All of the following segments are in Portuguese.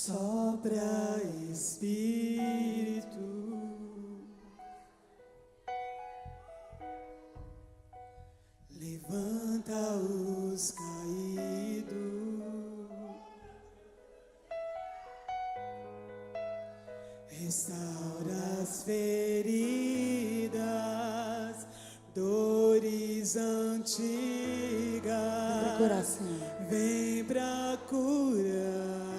Sopra, Espírito, levanta os caídos, restaura as feridas, dores antigas, vem pra curar.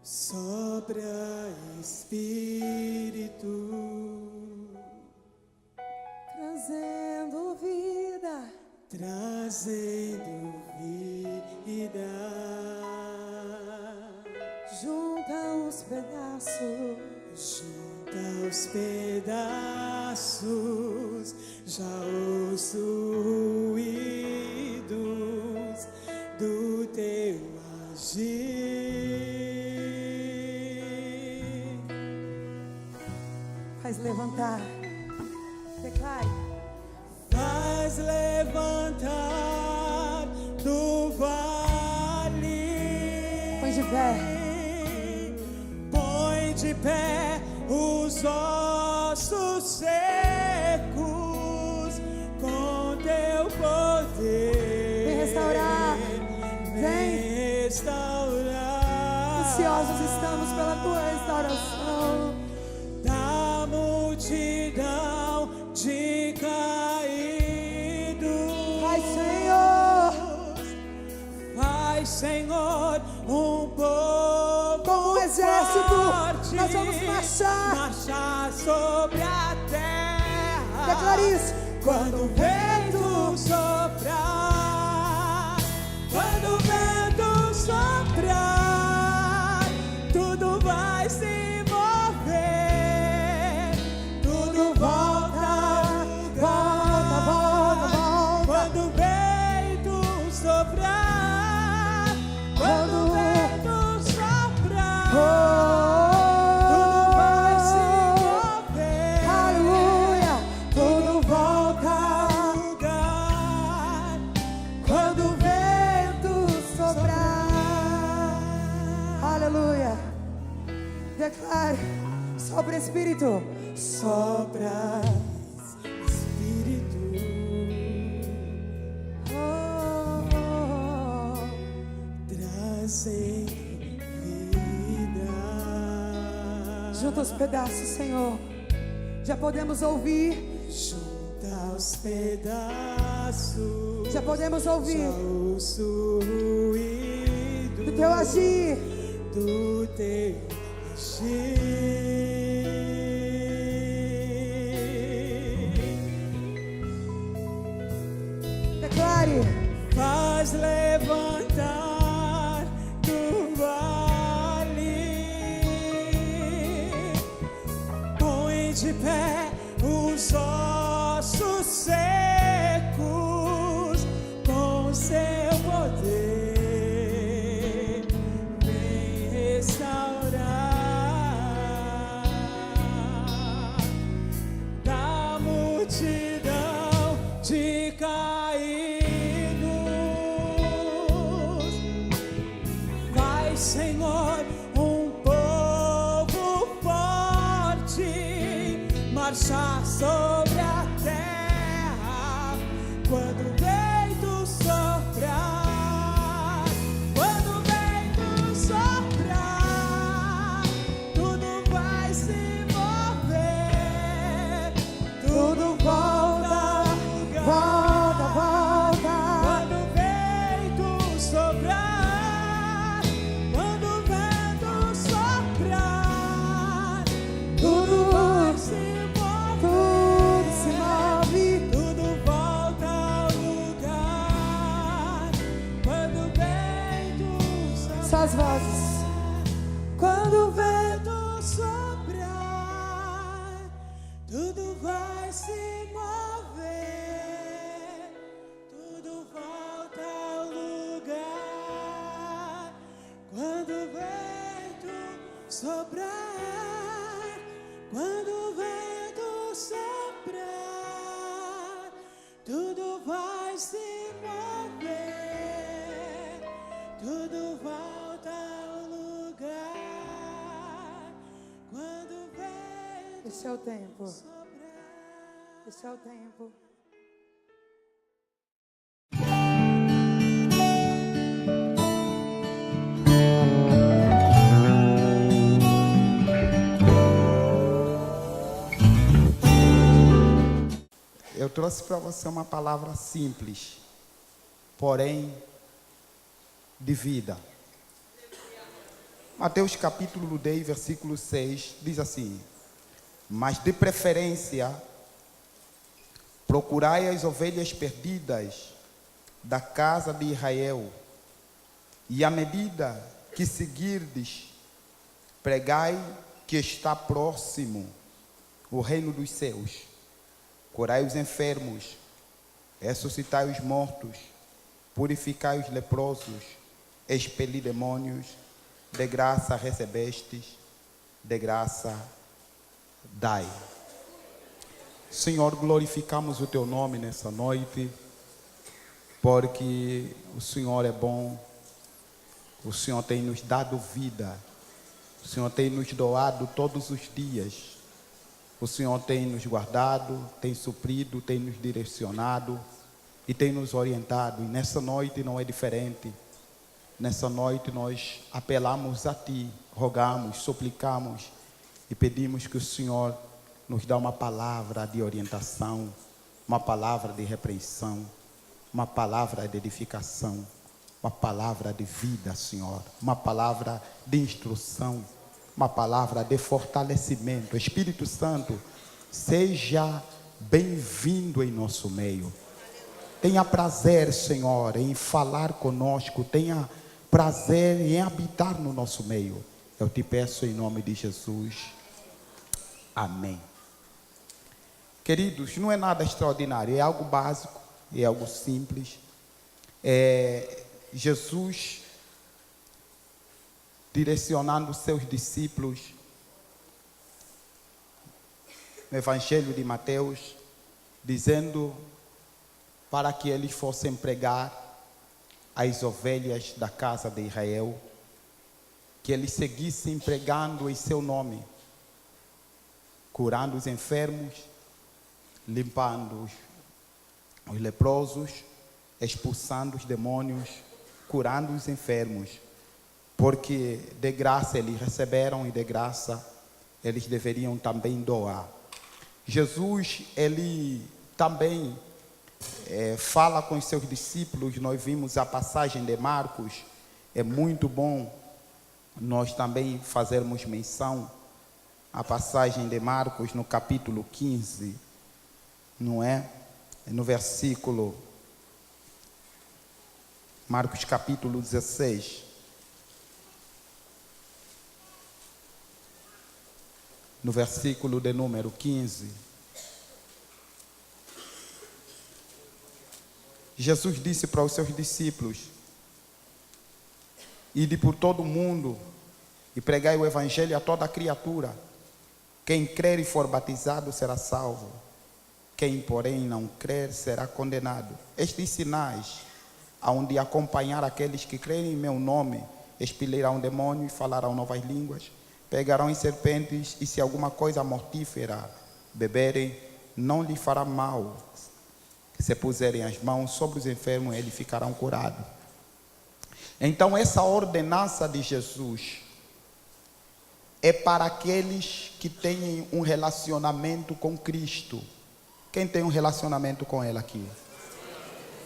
Sopra, Espírito, trazendo vida, junta os pedaços, já ouço ruídos do teu agir. Faz levantar, declare. Faz levantar do vale. Põe de pé. Põe de pé os ossos secos com teu poder. Vem restaurar. Vem restaurar. Ansiosos estamos pela tua restauração. Da multidão de caídos, faz, Senhor, um povo como um exército forte, nós vamos marchar sobre a terra. Declare isso. Quando o vento soprar, quando o vento soprar, tudo vai se mover, tudo volta, volta. Quando o vento soprar, quando o vento soprar, tudo vai se mover. Aleluia. Tudo volta ao lugar quando o vento Soprar. Aleluia. Declare. Sopra, Espírito. sopra, Espírito, trazendo vida. Junta os pedaços, Senhor. Já podemos ouvir. Junta os pedaços. Já podemos ouvir. Já ouço o ruído Do teu agir. do teu agir. Declare. Faz levantar do vale, põe de pé os ossos secos com seu poder, vem restaurar. Da multidão de caídos, vai, Senhor, um povo forte, marchar sobre a terra. Quando o vento soprar, quando o vento soprar, tudo vai se mover, tudo volta ao lugar. Quando o vento soprar, quando o vento soprar, tudo vai se Tudo se move. tudo volta ao lugar. Quando o vento soprar, Só as vozes. quando o vento soprar, tudo vai se mover, tudo volta ao lugar. Quando o vento soprar, quando o vento soprar, tudo vai se mover, tudo volta ao lugar. Quando o vento Esse é o tempo. soprar. Esse é o tempo. Eu trouxe para você uma palavra simples, porém de vida. Mateus capítulo 10, versículo 6, diz assim: mas de preferência, procurai as ovelhas perdidas da casa de Israel, e à medida que seguirdes, pregai que está próximo o reino dos céus. Curai os enfermos, ressuscitai os mortos, purificai os leprosos, expeli demônios, de graça recebestes, de graça dai. Senhor, glorificamos o teu nome nessa noite, porque o Senhor é bom, o Senhor tem nos dado vida, o Senhor tem nos doado todos os dias. O Senhor tem nos guardado, tem suprido, tem nos direcionado e tem nos orientado. E nessa noite não é diferente. Nessa noite nós apelamos a Ti, rogamos, suplicamos e pedimos que o Senhor nos dê uma palavra de orientação, uma palavra de repreensão, uma palavra de edificação, uma palavra de vida, Senhor, uma palavra de instrução, uma palavra de fortalecimento. Espírito Santo, seja bem-vindo em nosso meio. Tenha prazer, Senhor, em falar conosco. Tenha prazer em habitar no nosso meio. Eu te peço em nome de Jesus. Amém. Queridos, não é nada extraordinário. É algo básico, é algo simples. Jesus direcionando seus discípulos no Evangelho de Mateus, dizendo para que eles fossem pregar as ovelhas da casa de Israel, que eles seguissem pregando em seu nome, curando os enfermos, limpando os leprosos, expulsando os demônios, curando os enfermos, porque de graça eles receberam e de graça eles deveriam também doar. Jesus, ele também fala com os seus discípulos. Nós vimos a passagem de Marcos. É muito bom nós também fazermos menção à passagem de Marcos no capítulo 15, não é? No versículo, Marcos capítulo 16. No versículo de número 15, Jesus disse para os seus discípulos: ide por todo o mundo e pregai o evangelho a toda criatura. Quem crer e for batizado será salvo, quem porém não crer será condenado. Estes sinais hão de acompanhar aqueles que crerem em meu nome: expelirão demônio e falarão novas línguas, pegarão em serpentes, e se alguma coisa mortífera beberem, não lhe fará mal. Se puserem as mãos sobre os enfermos, eles ficarão curados. Então essa ordenança de Jesus é para aqueles que têm um relacionamento com Cristo. Quem tem um relacionamento com Ele aqui?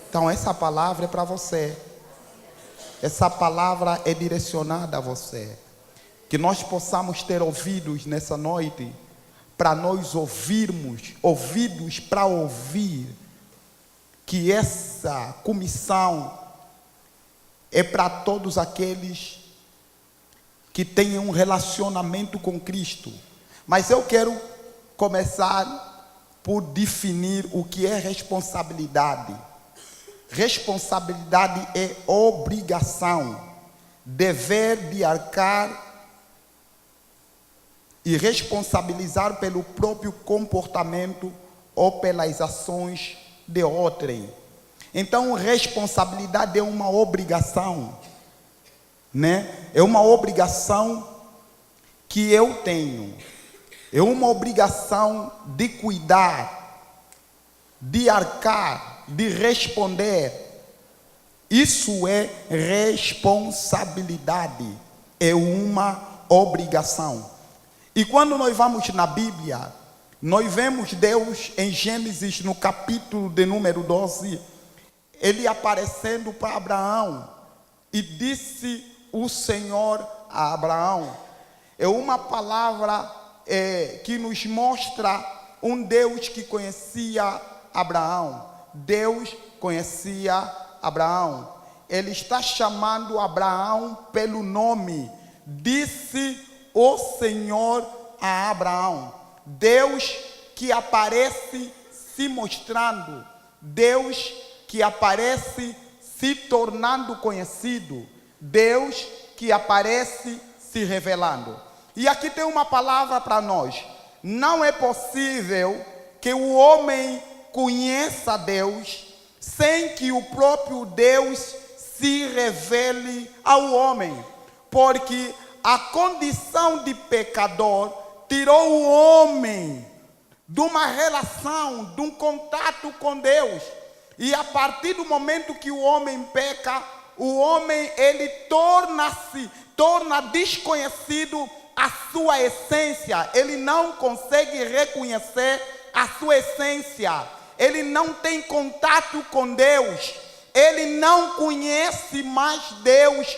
Então essa palavra é para você. Essa palavra é direcionada a você. Que nós possamos ter ouvidos nessa noite, para nós ouvidos para ouvir, que essa comissão é para todos aqueles que têm um relacionamento com Cristo. Mas eu quero começar por definir o que é responsabilidade. Responsabilidade é obrigação, dever de arcar e responsabilizar pelo próprio comportamento ou pelas ações de outrem. Então, responsabilidade é uma obrigação, né? É uma obrigação que eu tenho. É uma obrigação de cuidar, de arcar, de responder. Isso é responsabilidade. É uma obrigação. E quando nós vamos na Bíblia, nós vemos Deus em Gênesis, no capítulo de número 12, ele aparecendo para Abraão, e disse o Senhor a Abraão. É uma palavra que nos mostra um Deus que conhecia Abraão. Deus conhecia Abraão. Ele está chamando Abraão pelo nome. Disse o Senhor a Abraão. Deus que aparece se mostrando, Deus que aparece se tornando conhecido, Deus que aparece se revelando. E aqui tem uma palavra para nós. Não é possível que o homem conheça Deus sem que o próprio Deus se revele ao homem, porque a condição de pecador tirou o homem de uma relação, de um contato com Deus. E a partir do momento que o homem peca, o homem ele torna desconhecido a sua essência. Ele não consegue reconhecer a sua essência. Ele não tem contato com Deus. Ele não conhece mais Deus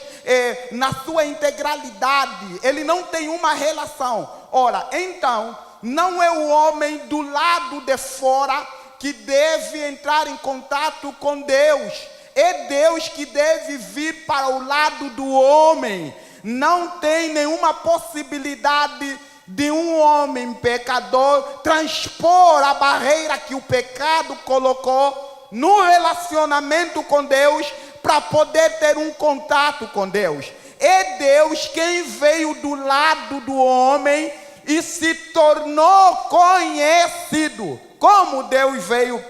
na sua integralidade. Ele não tem uma relação. Ora, então, não é o homem do lado de fora que deve entrar em contato com Deus. É Deus que deve vir para o lado do homem. Não tem nenhuma possibilidade de um homem pecador transpor a barreira que o pecado colocou no relacionamento com Deus para poder ter um contato com Deus. É Deus quem veio do lado do homem e se tornou conhecido. Como Deus veio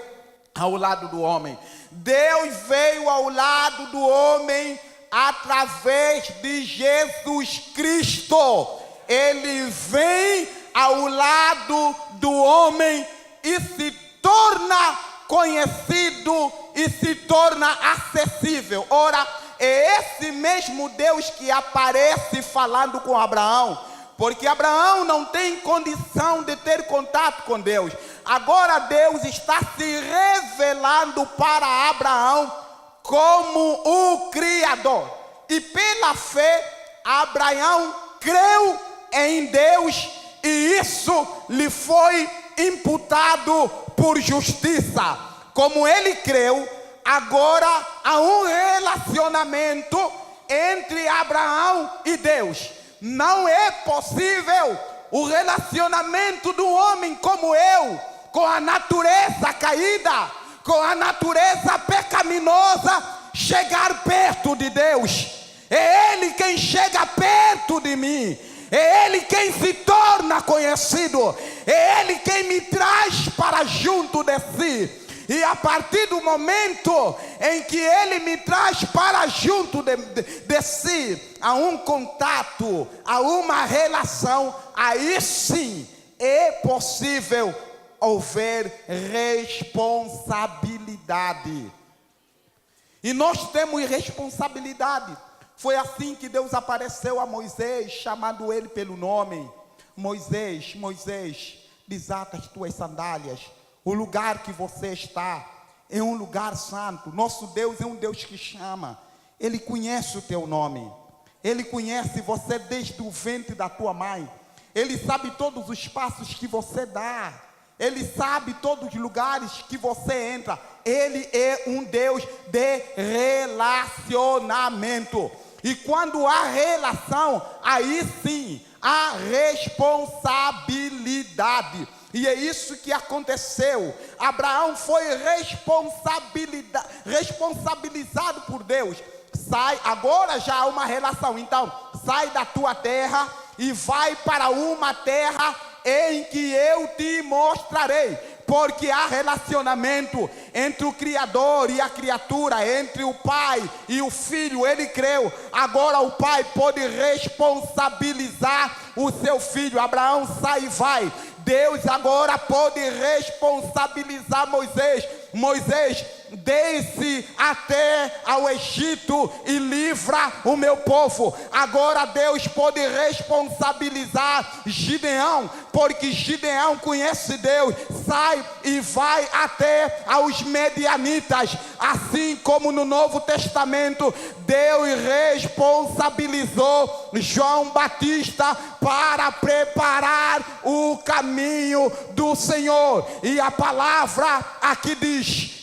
ao lado do homem? Deus veio ao lado do homem através de Jesus Cristo. Ele vem ao lado do homem e se torna conhecido e se torna acessível. Ora, é esse mesmo Deus que aparece falando com Abraão, porque Abraão não tem condição de ter contato com Deus. Agora Deus está se revelando para Abraão como o Criador. E pela fé, Abraão creu em Deus e isso lhe foi imputado por justiça. Como ele creu, agora há um relacionamento entre Abraão e Deus. Não é possível o relacionamento do homem como eu, com a natureza caída, com a natureza pecaminosa, chegar perto de Deus. É Ele quem chega perto de mim. É Ele quem se torna conhecido. É Ele quem me traz para junto de si. E a partir do momento em que Ele me traz para junto de si, há um contato, há uma relação, aí sim é possível haver responsabilidade. E nós temos responsabilidade. Foi assim que Deus apareceu a Moisés, chamando ele pelo nome. Moisés, Moisés, desata as tuas sandálias. O lugar que você está é um lugar santo. Nosso Deus é um Deus que chama. Ele conhece o teu nome. Ele conhece você desde o ventre da tua mãe. Ele sabe todos os passos que você dá. Ele sabe todos os lugares que você entra. Ele é um Deus de relacionamento. E quando há relação, aí sim há responsabilidade. E é isso que aconteceu. Abraão foi responsabilizado por Deus. Sai, agora já há uma relação. Então, sai da tua terra e vai para uma terra em que eu te mostrarei. porque há relacionamento entre o Criador e a criatura, entre o pai e o filho. Ele creu. Agora o pai pode responsabilizar o seu filho. Abraão, sai e vai. Deus agora pode responsabilizar Moisés. Moisés, desce até ao Egito e livra o meu povo. Agora Deus pode responsabilizar Gideão, porque Gideão conhece Deus. Sai e vai até aos medianitas. Assim como no Novo Testamento, Deus responsabilizou João Batista para preparar o caminho do Senhor. E a palavra aqui diz: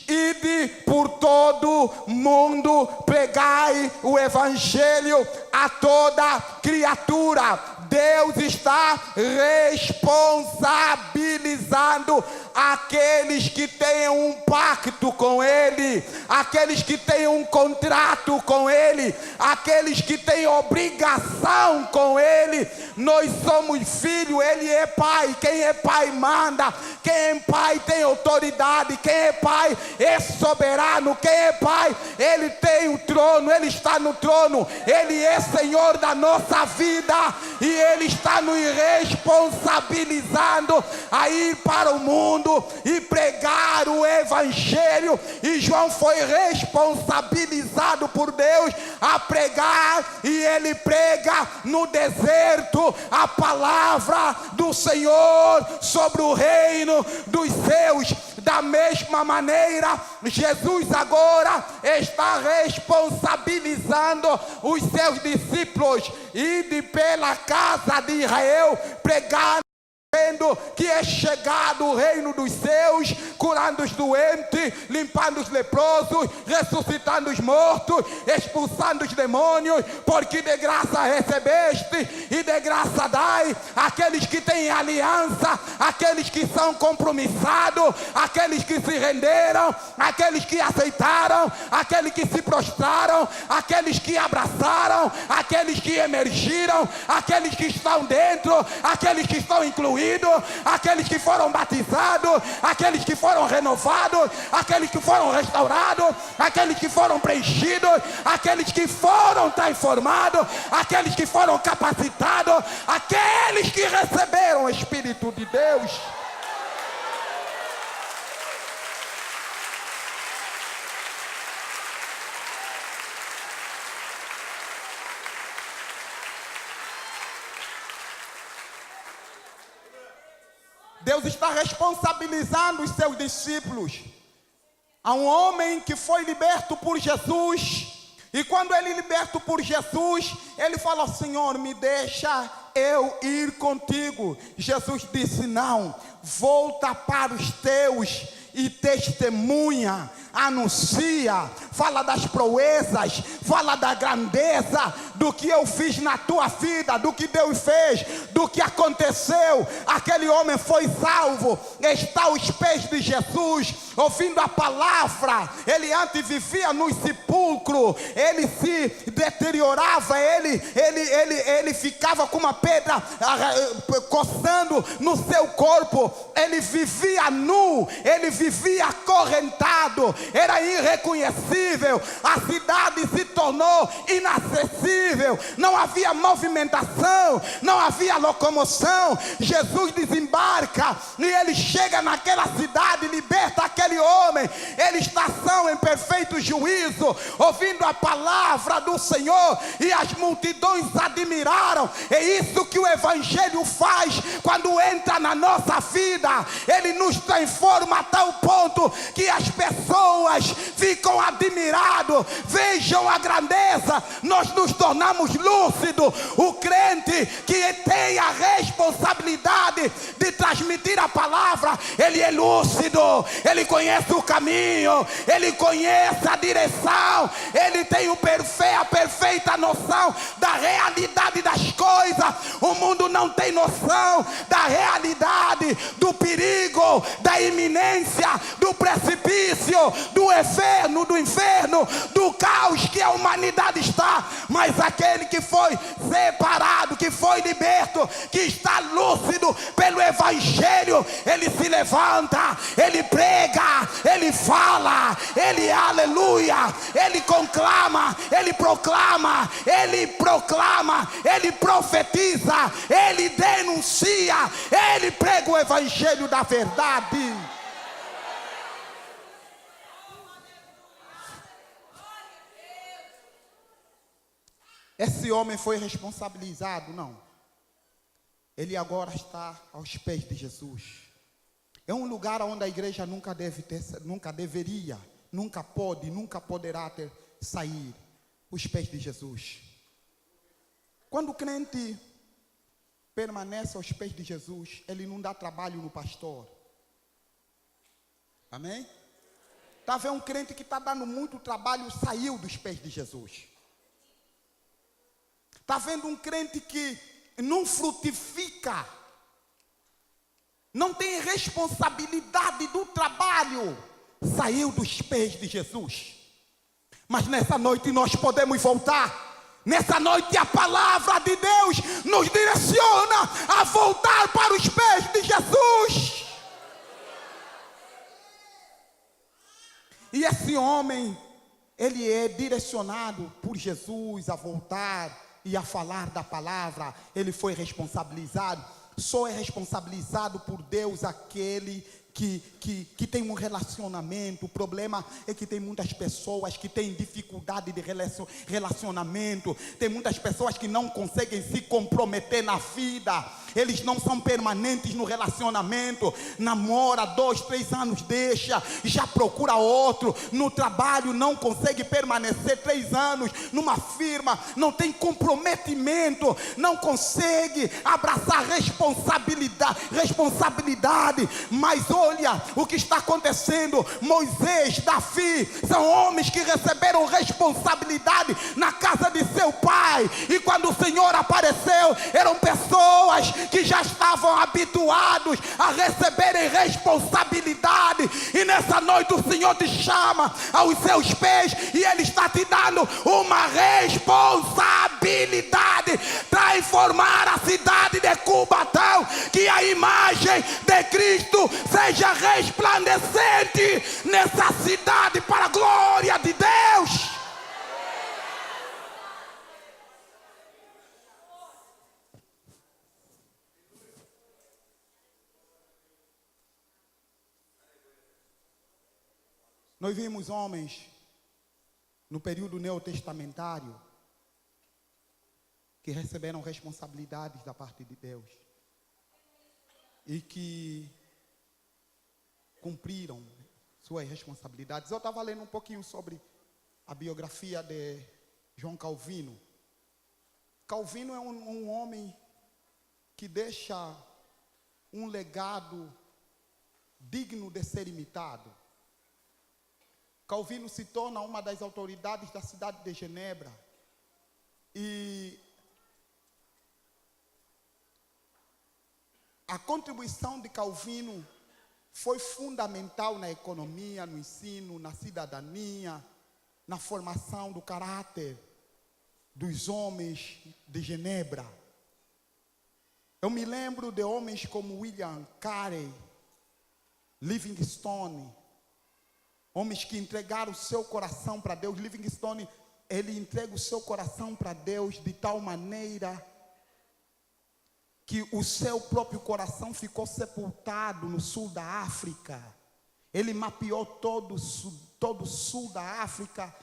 ide por todo mundo, pregai o evangelho a toda criatura. Deus está responsabilizando aqueles que têm um pacto com Ele, aqueles que têm um contrato com Ele, aqueles que têm obrigação com Ele. Nós somos filhos, Ele é pai. Quem é pai manda. Quem é pai tem autoridade. Quem é pai é soberano. Quem é pai, Ele tem o trono, Ele está no trono. Ele é Senhor da nossa vida e Ele está nos responsabilizando a ir para o mundo e pregar o evangelho. E João foi responsabilizado por Deus a pregar, e ele prega no deserto a palavra do Senhor sobre o reino dos céus. Da mesma maneira, Jesus agora está responsabilizando os seus discípulos. Ide pela casa de Israel, pregar, que é chegado o reino dos céus, curando os doentes, limpando os leprosos, ressuscitando os mortos, expulsando os demônios, porque de graça recebeste e de graça dai. Aqueles que têm aliança, aqueles que são compromissados, aqueles que se renderam, aqueles que aceitaram, aqueles que se prostraram, aqueles que abraçaram, aqueles que emergiram, aqueles que estão dentro, aqueles que estão incluídos, aqueles que foram batizados, aqueles que foram renovados, aqueles que foram restaurados, aqueles que foram preenchidos, aqueles que foram transformados, aqueles que foram capacitados, aqueles que receberam o Espírito de Deus. Deus está responsabilizando os seus discípulos. Há um homem que foi liberto por Jesus, e quando ele é liberto por Jesus, ele fala: Senhor, me deixa eu ir contigo. Jesus disse: não, volta para os teus e testemunha, anuncia, fala das proezas, fala da grandeza, do que eu fiz na tua vida, do que Deus fez, do que aconteceu. Aquele homem foi salvo, está aos pés de Jesus, ouvindo a palavra. Ele antes vivia no sepulcro, ele se deteriorava, ele ficava com uma pedra coçando no seu corpo, ele vivia nu, ele vivia acorrentado, era irreconhecível, a cidade se tornou inacessível, não havia movimentação, não havia locomoção. Jesus desembarca e ele chega naquela cidade, liberta aquele homem. Ele está são em perfeito juízo, ouvindo a palavra do Senhor, e as multidões admiraram. É isso que o evangelho faz quando entra na nossa vida. Ele nos transforma a tal ponto que as pessoas ficam admiradas, vejam a grandeza. Nós nos tornamos lúcidos. O crente que tem a responsabilidade de transmitir a palavra, ele é lúcido, ele conhece o caminho, ele conhece a direção, ele tem a perfeita noção da realidade das coisas. O mundo não tem noção da realidade, do perigo, da iminência, do precipício, do inferno, do caos que a humanidade está. Mas aquele que foi separado, que foi liberto, que está lúcido pelo Evangelho, ele se levanta, ele prega, ele fala, ele aleluia, ele conclama, ele proclama, ele proclama, ele profetiza, ele denuncia, ele prega o Evangelho da verdade. Esse homem foi responsabilizado? Não. Ele agora está aos pés de Jesus. É um lugar onde a igreja nunca deveria, nunca pode, nunca poderá sair. Os pés de Jesus. Quando o crente permanece aos pés de Jesus, ele não dá trabalho no pastor. Amém? Está vendo um crente que está dando muito trabalho, saiu dos pés de Jesus. Está vendo um crente que não frutifica, não tem responsabilidade do trabalho, saiu dos pés de Jesus. Mas nessa noite nós podemos voltar. Nessa noite a palavra de Deus nos direciona a voltar para os pés de Jesus. E esse homem, ele é direcionado por Jesus a voltar e a falar da palavra. Ele foi responsabilizado. Só é responsabilizado por Deus aquele que tem um relacionamento. O problema é que tem muitas pessoas que têm dificuldade de relacionamento. Tem muitas pessoas que não conseguem se comprometer na vida. Eles não são permanentes no relacionamento. Namora 2, 3 anos, deixa, já procura outro. No trabalho não consegue permanecer 3 anos numa firma, não tem comprometimento, não consegue abraçar responsabilidade. Mas olha o que está acontecendo. Moisés, Davi, são homens que receberam responsabilidade na casa de seu pai. E quando o Senhor apareceu, eram pessoas que já estavam habituados a receberem responsabilidade. E nessa noite o Senhor te chama aos seus pés e Ele está te dando uma responsabilidade. Transformar a cidade de Cubatão, que a imagem de Cristo seja resplandecente nessa cidade para a glória de Deus. Nós vimos homens no período neotestamentário que receberam responsabilidades da parte de Deus e que cumpriram suas responsabilidades. Eu estava lendo um pouquinho sobre a biografia de João Calvino. Calvino é um homem que deixa um legado digno de ser imitado. Calvino se torna uma das autoridades da cidade de Genebra. E a contribuição de Calvino foi fundamental na economia, no ensino, na cidadania, na formação do caráter dos homens de Genebra. Eu me lembro de homens como William Carey, Livingstone, homens que entregaram o seu coração para Deus. Livingstone, ele entrega o seu coração para Deus de tal maneira que o seu próprio coração ficou sepultado no sul da África. Ele mapeou todo o sul da África,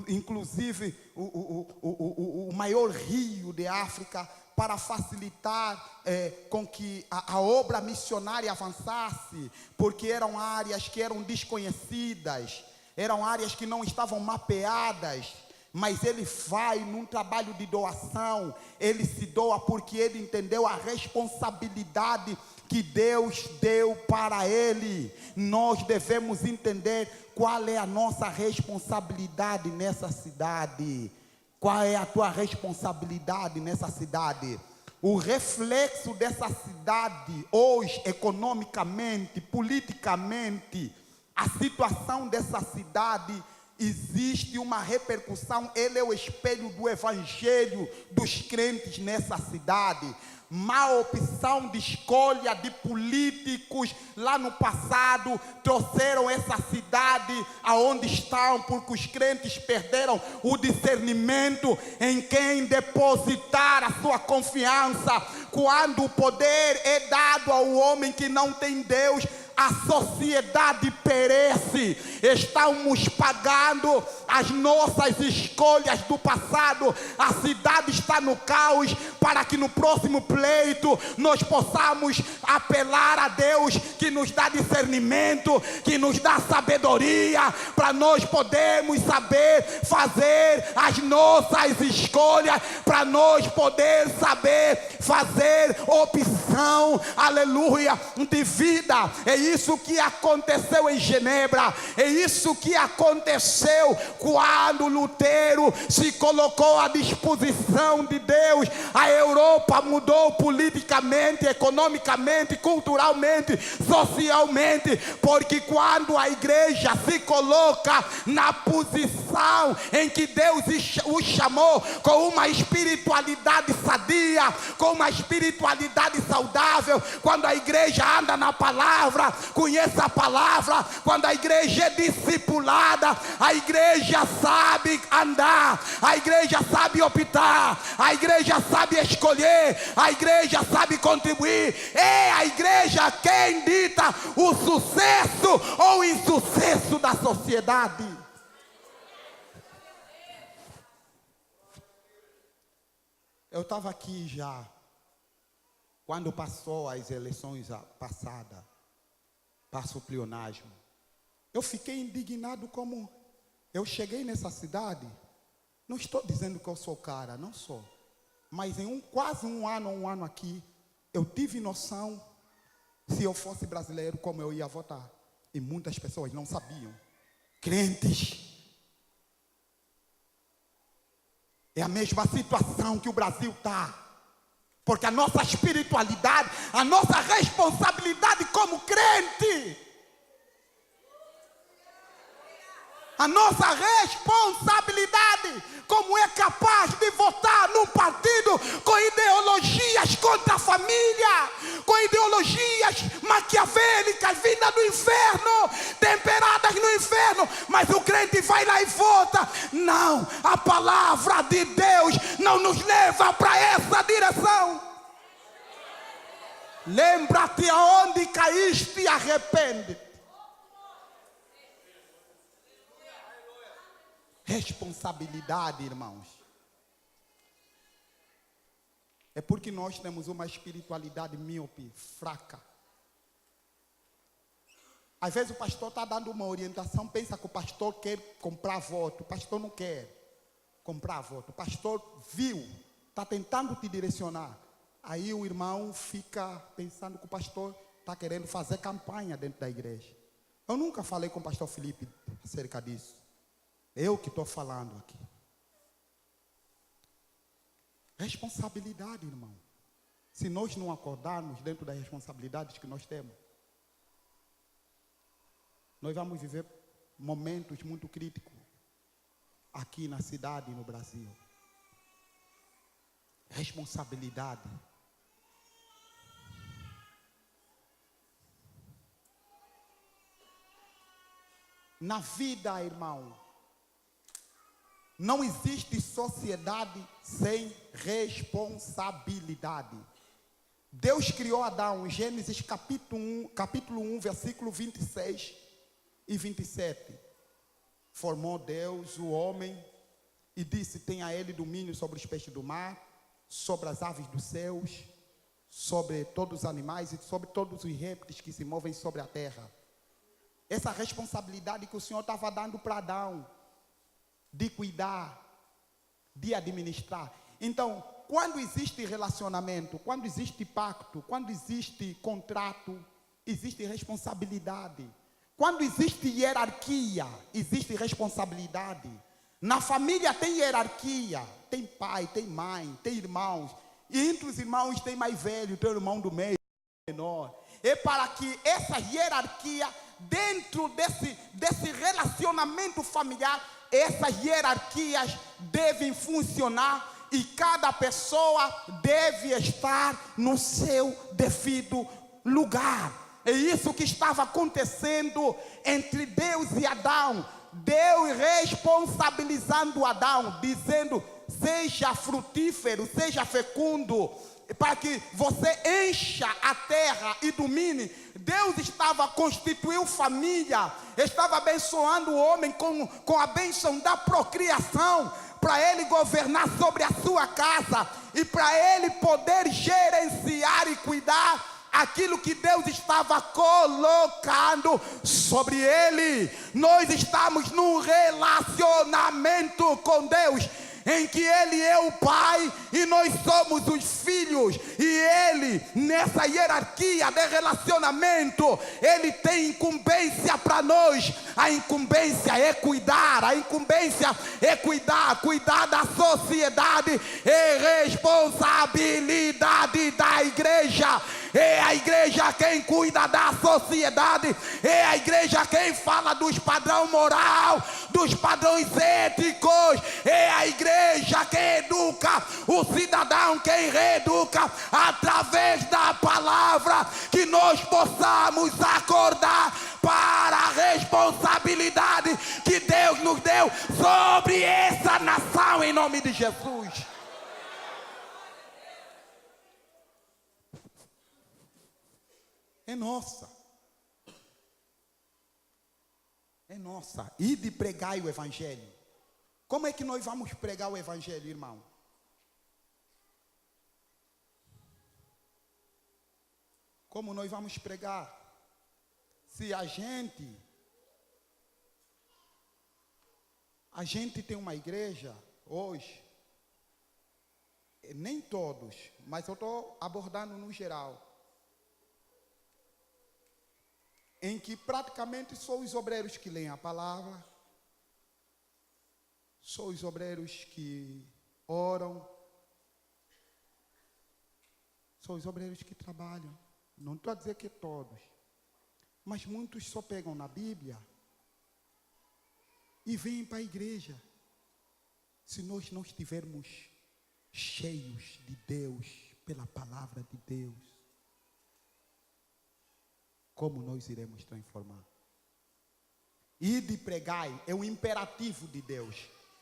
inclusive o maior rio de África, para facilitar com que a obra missionária avançasse, porque eram áreas que eram desconhecidas, eram áreas que não estavam mapeadas. Mas ele vai num trabalho de doação, ele se doa porque ele entendeu a responsabilidade que Deus deu para ele. Nós devemos entender qual é a nossa responsabilidade nessa cidade. Qual é a tua responsabilidade nessa cidade? O reflexo dessa cidade hoje, economicamente, politicamente, A situação dessa cidade existe uma repercussão. Ele é o espelho do evangelho dos crentes nessa cidade. Má opção de escolha de políticos lá no passado trouxeram essa cidade aonde estão, porque os crentes perderam o discernimento em quem depositar a sua confiança. Quando o poder é dado ao homem que não tem Deus, a sociedade perece. Estamos pagando as nossas escolhas do passado. A cidade está no caos, para que no próximo pleito nós possamos apelar a Deus, que nos dá discernimento, que nos dá sabedoria, para nós podermos saber fazer as nossas escolhas, para nós poder saber fazer opção, aleluia, de vida. É isso que aconteceu em Genebra, é isso que aconteceu quando Lutero se colocou à disposição de Deus. A Europa mudou politicamente, economicamente, culturalmente, socialmente, porque quando a igreja se coloca na posição em que Deus o chamou, com uma espiritualidade sadia, com uma espiritualidade saudável, quando a igreja anda na palavra, conhece a palavra, quando a igreja é discipulada, a igreja sabe andar, a igreja sabe optar, a igreja sabe escolher, a igreja sabe contribuir. É a igreja quem dita o sucesso ou o insucesso da sociedade. Eu estava aqui já quando passou as eleições passadas, passou o pleonasmo. Eu fiquei indignado como eu cheguei nessa cidade. Não estou dizendo que eu sou cara, não sou. Mas em quase um ano aqui, eu tive noção, se eu fosse brasileiro, como eu ia votar. E muitas pessoas não sabiam. Crentes. É a mesma situação que o Brasil está. Porque a nossa espiritualidade, a nossa responsabilidade como crente, a nossa responsabilidade, como é capaz de votar num partido com ideologias contra a família, com ideologias maquiavélicas vindas do inferno, temperadas no inferno, mas o crente vai lá e vota. Não, a palavra de Deus não nos leva para essa direção. Lembra-te aonde caíste e arrepende. Responsabilidade, irmãos. É porque nós temos uma espiritualidade míope, fraca. Às vezes o pastor está dando uma orientação, pensa que o pastor quer comprar voto. O pastor não quer comprar voto. O pastor viu, está tentando te direcionar. Aí o irmão fica pensando que o pastor está querendo fazer campanha dentro da igreja. Eu nunca falei com o pastor Felipe acerca disso. Eu que estou falando aqui. Responsabilidade, irmão. Se nós não acordarmos dentro das responsabilidades que nós temos, nós vamos viver momentos muito críticos aqui na cidade e no Brasil. Responsabilidade. Na vida, irmão, não existe sociedade sem responsabilidade. Deus criou Adão, em Gênesis capítulo 1, versículo 26 e 27. Formou Deus o homem e disse: tenha ele domínio sobre os peixes do mar, sobre as aves dos céus, sobre todos os animais e sobre todos os répteis que se movem sobre a terra. Essa responsabilidade que o Senhor estava dando para Adão, de cuidar, de administrar. Então, quando existe relacionamento, quando existe pacto, quando existe contrato, existe responsabilidade. Quando existe hierarquia, existe responsabilidade. Na família tem hierarquia, tem pai, tem mãe, tem irmãos. E entre os irmãos tem mais velho, tem o irmão do meio, menor. É para que essa hierarquia dentro desse relacionamento familiar, essas hierarquias devem funcionar e cada pessoa deve estar no seu devido lugar. É isso que estava acontecendo entre Deus e Adão. Deus responsabilizando Adão, dizendo: seja frutífero, seja fecundo, para que você encha a terra e domine. Deus estava constituindo família, estava abençoando o homem com a bênção da procriação, para ele governar sobre a sua casa e para ele poder gerenciar e cuidar aquilo que Deus estava colocando sobre ele. Nós estamos num relacionamento com Deus, em que Ele é o Pai e nós somos os filhos. E Ele, nessa hierarquia de relacionamento, Ele tem incumbência para nós. A incumbência é cuidar, a incumbência é cuidar da sociedade, é responsabilidade da igreja. É a igreja quem cuida da sociedade, é a igreja quem fala dos padrões moral, dos padrões éticos, é a igreja que educa o cidadão, quem reeduca através da palavra, que nós possamos acordar para a responsabilidade que Deus nos deu sobre essa nação, em nome de Jesus. É nossa. É nossa. E de pregar o evangelho. Como é que nós vamos pregar o evangelho, irmão? Como nós vamos pregar? Se a gente tem uma igreja hoje, nem todos, mas eu estou abordando no geral, em que praticamente são os obreiros que leem a palavra, são os obreiros que oram, são os obreiros que trabalham. Não estou a dizer que todos, mas muitos só pegam na Bíblia e vêm para a igreja. Se nós não estivermos cheios de Deus, pela palavra de Deus, como nós iremos transformar? E de pregar é um imperativo de Deus.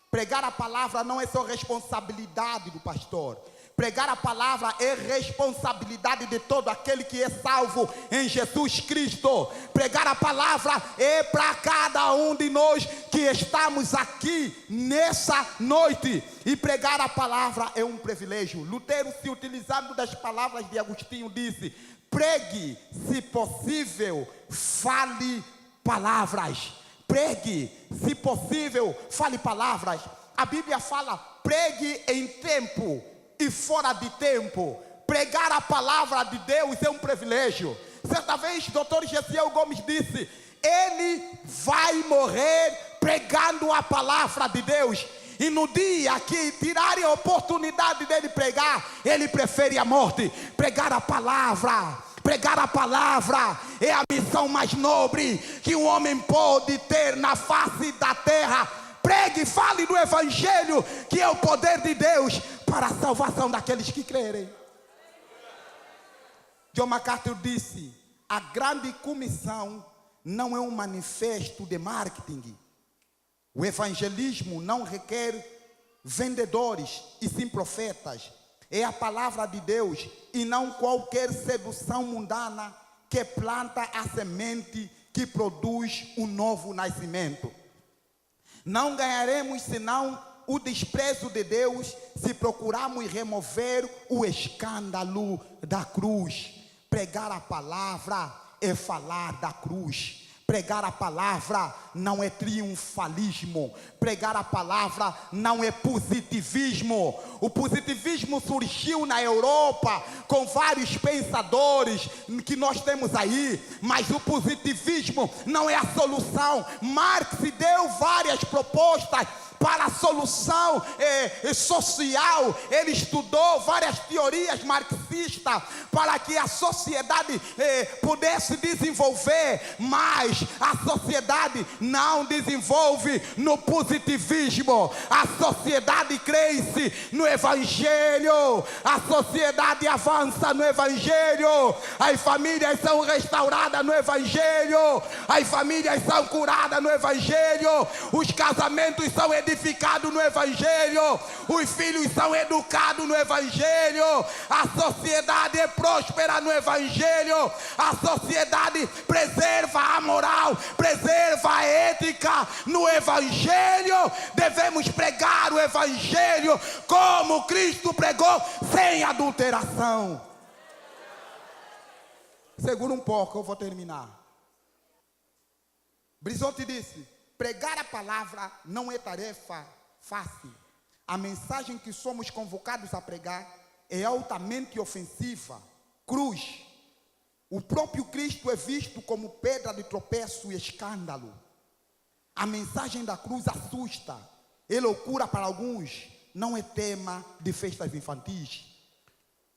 Pregar a palavra não é só responsabilidade do pastor. Pregar a palavra é responsabilidade de todo aquele que é salvo em Jesus Cristo. Pregar a palavra é para cada um de nós que estamos aqui nessa noite. E pregar a palavra é um privilégio. Lutero, se utilizando das palavras de Agostinho, disse: pregue, se possível, fale palavras. Pregue, se possível, fale palavras. A Bíblia fala: pregue em tempo e fora de tempo. Pregar a palavra de Deus é um privilégio. Certa vez, Dr. Gessiel Gomes disse: ele vai morrer pregando a palavra de Deus. E no dia que tirarem a oportunidade dele pregar, ele prefere a morte. Pregar a palavra. Pregar a palavra é a missão mais nobre que um homem pode ter na face da terra. Pregue, fale do evangelho, que é o poder de Deus para a salvação daqueles que crerem. John MacArthur disse: a grande comissão não é um manifesto de marketing. O evangelismo não requer vendedores e sim profetas. É a palavra de Deus e não qualquer sedução mundana que planta a semente que produz um novo nascimento. Não ganharemos senão o desprezo de Deus se procurarmos remover o escândalo da cruz. Pregar a palavra é falar da cruz. Pregar a palavra não é triunfalismo. Pregar a palavra não é positivismo. O positivismo surgiu na Europa com vários pensadores que nós temos aí, mas o positivismo não é a solução. Marx deu várias propostas para a solução social. Ele estudou várias teorias marxistas marxista para que a sociedade pudesse desenvolver, mas a sociedade não desenvolve no positivismo. A sociedade cresce no Evangelho, a sociedade avança no Evangelho, as famílias são restauradas no Evangelho, as famílias são curadas no Evangelho, os casamentos são edificados no Evangelho, os filhos são educados no Evangelho, a sociedade é próspera no Evangelho, a sociedade preserva a moral, preserva a ética no Evangelho. Devemos pregar o Evangelho como Cristo pregou, sem adulteração. Segura um pouco, eu vou terminar. Brizotti disse: pregar a palavra não é tarefa fácil. A mensagem que somos convocados a pregar é altamente ofensiva. Cruz. O próprio Cristo é visto como pedra de tropeço e escândalo. A mensagem da cruz assusta. É loucura para alguns. Não é tema de festas infantis.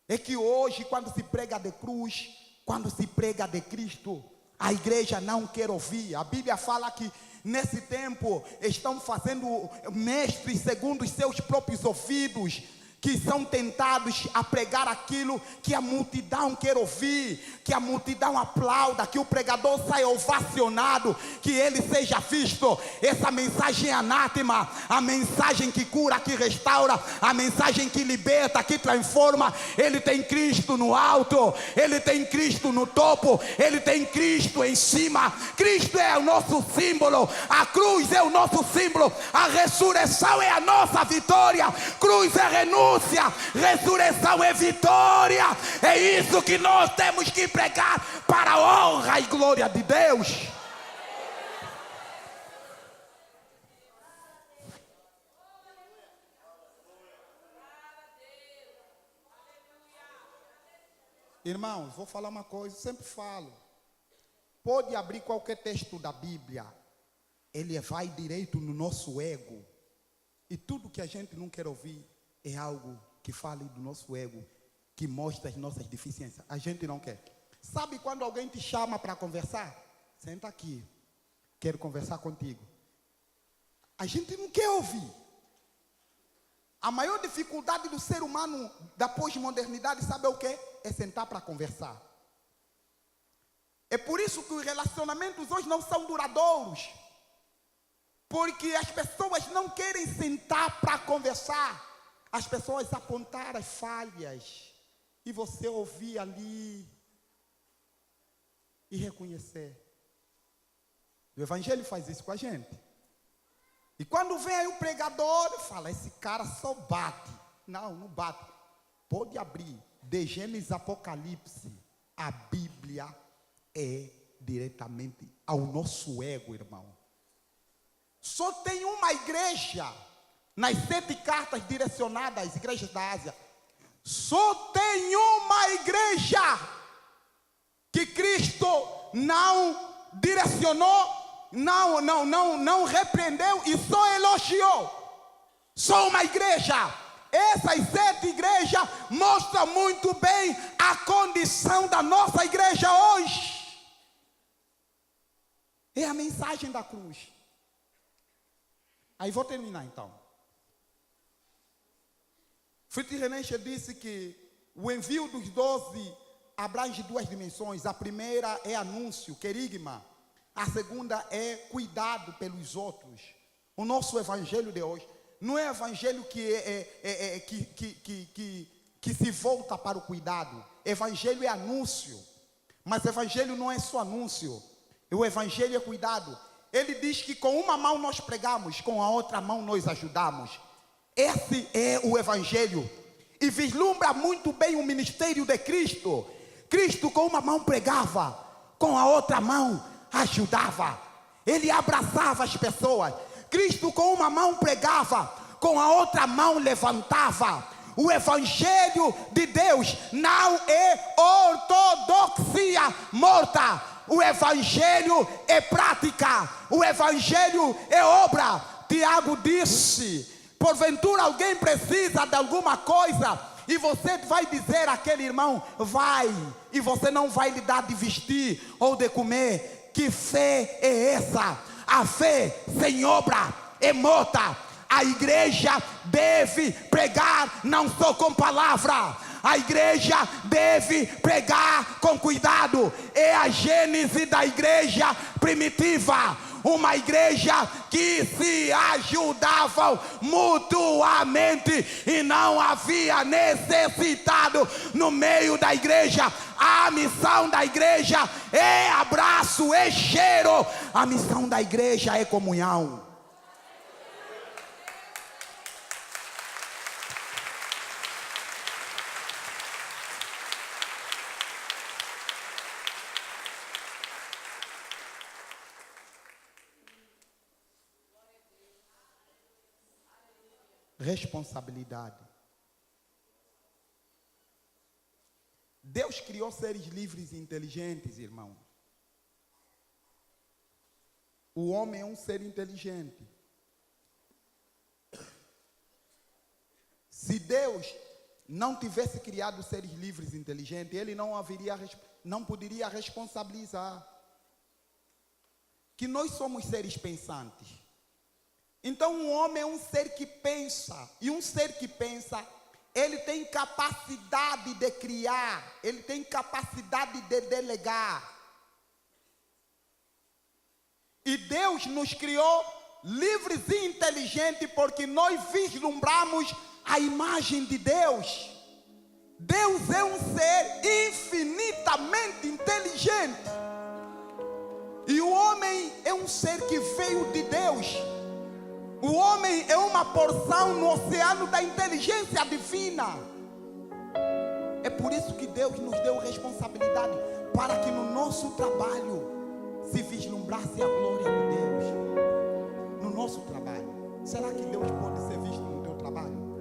É que hoje, quando se prega de cruz, quando se prega de Cristo, a igreja não quer ouvir. A Bíblia fala que nesse tempo estão fazendo mestres segundo os seus próprios ouvidos, que são tentados a pregar aquilo que a multidão quer ouvir, que a multidão aplauda, que o pregador saia ovacionado, que ele seja visto. Essa mensagem é anátema, a mensagem que cura, que restaura, a mensagem que liberta, que transforma. Ele tem Cristo no alto, ele tem Cristo no topo, ele tem Cristo em cima. Cristo é o nosso símbolo, a cruz é o nosso símbolo, a ressurreição é a nossa vitória. Cruz é renúncia, ressurreição é vitória. É isso que nós temos que pregar para a honra e glória de Deus. Irmãos, vou falar uma coisa, sempre falo. Pode abrir qualquer texto da Bíblia, ele vai direito no nosso ego. E tudo que a gente não quer ouvir é algo que fale do nosso ego, que mostra as nossas deficiências. A gente não quer. Sabe quando alguém te chama para conversar? Senta aqui, quero conversar contigo. A gente não quer ouvir. A maior dificuldade do ser humano da pós-modernidade, sabe o que? É sentar para conversar. É por isso que os relacionamentos hoje não são duradouros. Porque as pessoas não querem sentar para conversar. As pessoas apontaram as falhas e você ouvir ali e reconhecer. O Evangelho faz isso com a gente. E quando vem aí o pregador, fala: esse cara só bate. Não, não bate. Pode abrir. De Gênesis a Apocalipse, a Bíblia é diretamente ao nosso ego, irmão. Só tem uma igreja nas 7 cartas direcionadas às igrejas da Ásia. Só tem uma igreja que Cristo não direcionou, não repreendeu e só elogiou. Só uma igreja. Essas 7 igrejas mostram muito bem a condição da nossa igreja hoje. É a mensagem da cruz. Aí vou terminar então. Friedrich Nietzsche disse que o envio dos 12 abrange 2 dimensões. A primeira é anúncio, querigma. A segunda é cuidado pelos outros. O nosso evangelho de hoje não é evangelho que se volta para o cuidado. Evangelho é anúncio. Mas evangelho não é só anúncio. O evangelho é cuidado. Ele diz que com uma mão nós pregamos, com a outra mão nós ajudamos. Esse é o evangelho. E vislumbra muito bem o ministério de Cristo. Cristo com uma mão pregava, com a outra mão ajudava. Ele abraçava as pessoas. Cristo com uma mão pregava, com a outra mão levantava. O evangelho de Deus não é ortodoxia morta. O evangelho é prática. O evangelho é obra. Tiago disse: porventura alguém precisa de alguma coisa, E você vai dizer àquele irmão, vai, e você não vai lhe dar de vestir ou de comer. Que fé é essa? A fé sem obra é morta. A igreja deve pregar não só com palavra. A igreja deve pregar com cuidado. É a gênese da igreja primitiva. Uma igreja que se ajudavam mutuamente e não havia necessitado no meio da igreja. A missão da igreja é abraço, é cheiro. A missão da igreja é comunhão. Responsabilidade. Deus criou seres livres e inteligentes, irmão. O homem é um ser inteligente. Se Deus não tivesse criado seres livres e inteligentes, Ele não poderia responsabilizar. Que nós somos seres pensantes. Então um homem é um ser que pensa. E um ser que pensa, ele tem capacidade de criar. Ele tem capacidade de delegar. E Deus nos criou livres e inteligentes porque nós vislumbramos a imagem de Deus. Deus é um ser infinitamente inteligente. E o homem é um ser que veio de Deus. O homem é uma porção no oceano da inteligência divina. É por isso que Deus nos deu responsabilidade, para que no nosso trabalho se vislumbrasse a glória de Deus. No nosso trabalho. Será que Deus pode ser visto no teu trabalho?